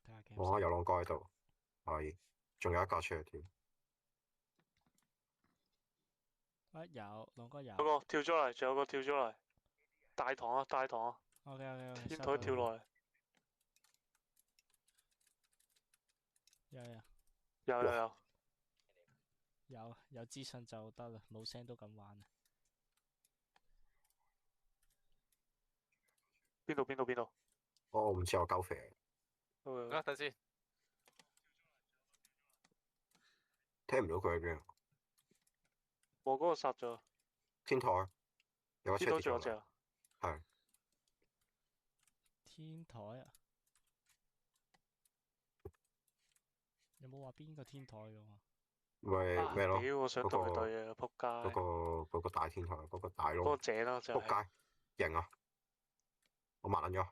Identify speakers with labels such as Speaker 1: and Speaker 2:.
Speaker 1: 睇下 game
Speaker 2: 我有兩個喺度，係，仲有一架車添。
Speaker 1: 啊有兩個有。
Speaker 3: 有個跳咗嚟，仲有個跳咗嚟。大堂啊，大堂啊，
Speaker 1: OK OK OK，
Speaker 3: 天台跳落嚟。
Speaker 1: 有有
Speaker 3: 有有有。
Speaker 1: 有資訊就得啦，冇聲都咁玩啊！
Speaker 3: 邊度邊度邊度？
Speaker 2: 我唔知我鳩肥，
Speaker 3: 啊，等先。
Speaker 2: 聽唔到佢喺邊。
Speaker 3: 我嗰個殺咗。
Speaker 2: 天台有架
Speaker 3: 天
Speaker 2: 車跌落嚟，
Speaker 3: 台仲有隻啊？
Speaker 2: 係
Speaker 1: 天台啊，有冇話邊個天台噶嘛？
Speaker 2: 咪咩咯？
Speaker 3: 屌，我想同佢對啊，仆街。
Speaker 2: 嗰個大天台，嗰個大窿，
Speaker 3: 嗰個井啦，就係。
Speaker 2: 仆街，贏啊！我抹撚咗。